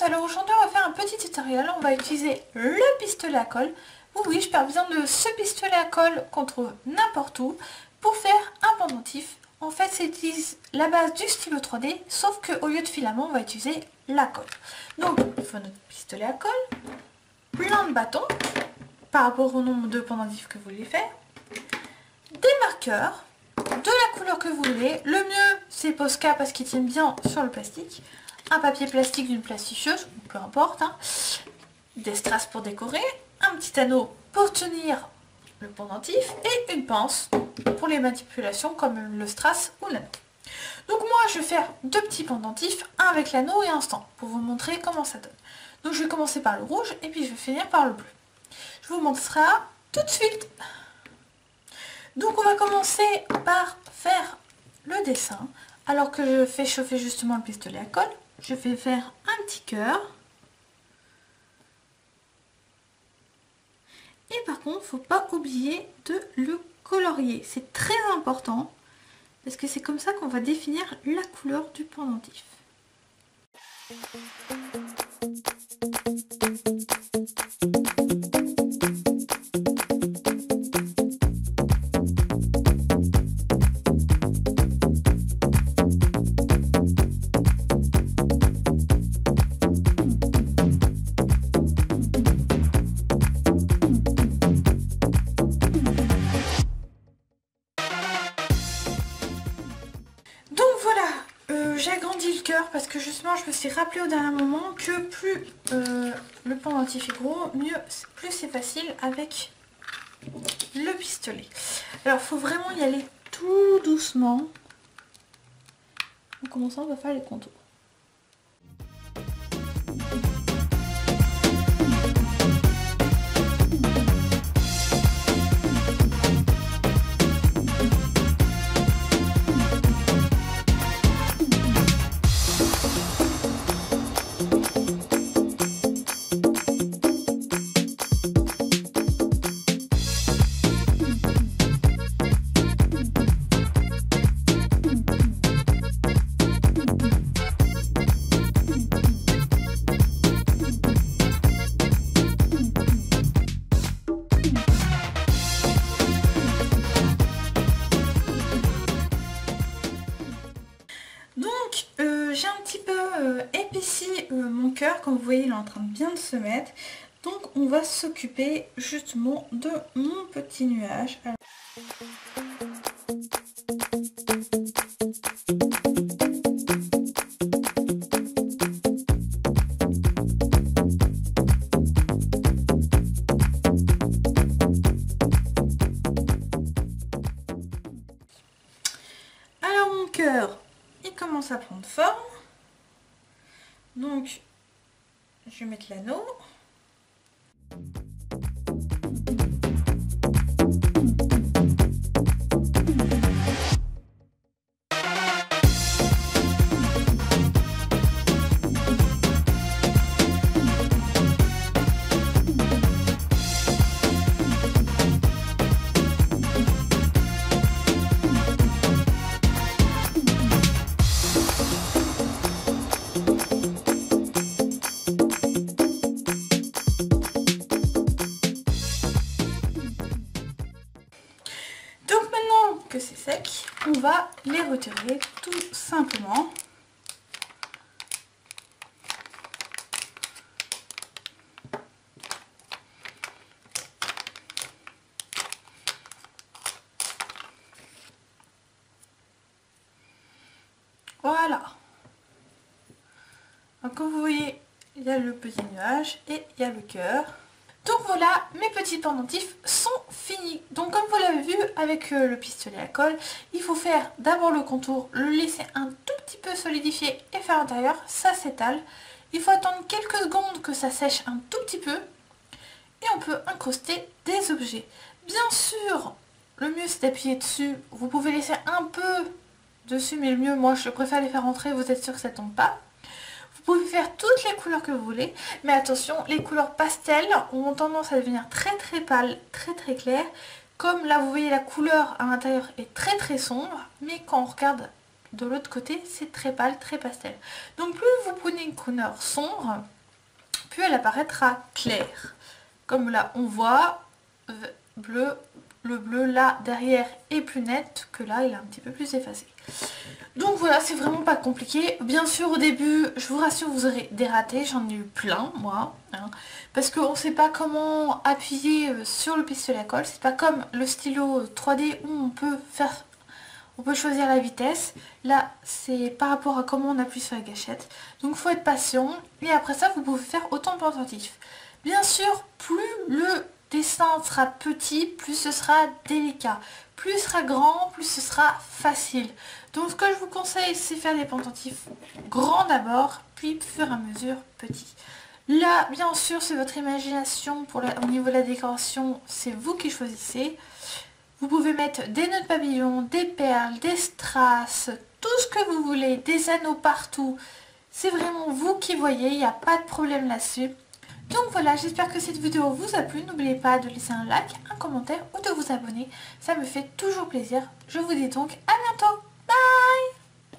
alors aujourd'hui on va faire un petit tutoriel, on va utiliser le pistolet à colle. Oui, je perds besoin de ce pistolet à colle qu'on trouve n'importe où pour faire un pendentif. En fait, ça utilise la base du stylo 3D, sauf qu'au lieu de filament, on va utiliser la colle. Donc, il faut notre pistolet à colle, plein de bâtons, par rapport au nombre de pendentifs que vous voulez faire, des marqueurs, de la couleur que vous voulez. Le mieux, c'est Posca parce qu'il tient bien sur le plastique. Un papier plastique d'une plasticheuse, peu importe, hein. Des strass pour décorer, un petit anneau pour tenir le pendentif et une pince pour les manipulations comme le strass ou l'anneau. Donc moi je vais faire deux petits pendentifs, un avec l'anneau et un sans, pour vous montrer comment ça donne. Donc je vais commencer par le rouge et puis je vais finir par le bleu. Je vous montre ça tout de suite. Donc on va commencer par faire le dessin. Alors que je fais chauffer justement le pistolet à colle, je vais faire un petit cœur. Et par contre, il ne faut pas oublier de le colorier. C'est très important parce que c'est comme ça qu'on va définir la couleur du pendentif. J'ai agrandi le cœur parce que justement je me suis rappelé au dernier moment que plus le pendentif est gros, plus c'est facile avec le pistolet. Alors il faut vraiment y aller tout doucement. En commençant, on va faire les contours. J'ai un petit peu épaissi mon cœur, comme vous voyez il est en train de bien de se mettre. Donc on va s'occuper justement de mon petit nuage. Alors mon cœur, il commence à prendre forme. Donc, je vais mettre l'anneau. Que c'est sec, on va les retirer tout simplement. Voilà. Donc comme vous voyez, il y a le petit nuage et il y a le cœur. Donc voilà, mes petits pendentifs sont finis. Donc comme vous l'avez vu avec le pistolet à colle, il faut faire d'abord le contour, le laisser un tout petit peu solidifier et faire l'intérieur, ça s'étale. Il faut attendre quelques secondes que ça sèche un tout petit peu et on peut incruster des objets. Bien sûr, le mieux c'est d'appuyer dessus, vous pouvez laisser un peu dessus mais le mieux, moi je préfère les faire rentrer, vous êtes sûr que ça tombe pas. Vous pouvez faire toutes les couleurs que vous voulez, mais attention, les couleurs pastel ont tendance à devenir très très pâles, très très claires. Comme là vous voyez la couleur à l'intérieur est très très sombre, mais quand on regarde de l'autre côté, c'est très pâle, très pastel. Donc plus vous prenez une couleur sombre, puis elle apparaîtra claire. Comme là on voit, bleu, le bleu là derrière est plus net que là, il est un petit peu plus effacé. Donc voilà, c'est vraiment pas compliqué. Bien sûr au début, je vous rassure, vous aurez des ratés, j'en ai eu plein moi, hein, parce qu'on ne sait pas comment appuyer sur le pistolet à colle. C'est pas comme le stylo 3D où on peut choisir la vitesse. Là, c'est par rapport à comment on appuie sur la gâchette. Donc il faut être patient. Et après ça, vous pouvez faire autant de tentatives. Bien sûr, plus le dessin sera petit, plus ce sera délicat. Plus ce sera grand, plus ce sera facile. Donc ce que je vous conseille, c'est faire des pendentifs grands d'abord, puis au fur et à mesure petits. Là, bien sûr, c'est votre imagination au niveau de la décoration, c'est vous qui choisissez. Vous pouvez mettre des nœuds de papillon, des perles, des strass, tout ce que vous voulez, des anneaux partout. C'est vraiment vous qui voyez, il n'y a pas de problème là-dessus. Donc voilà, j'espère que cette vidéo vous a plu. N'oubliez pas de laisser un like, un commentaire ou de vous abonner. Ça me fait toujours plaisir. Je vous dis donc à bientôt.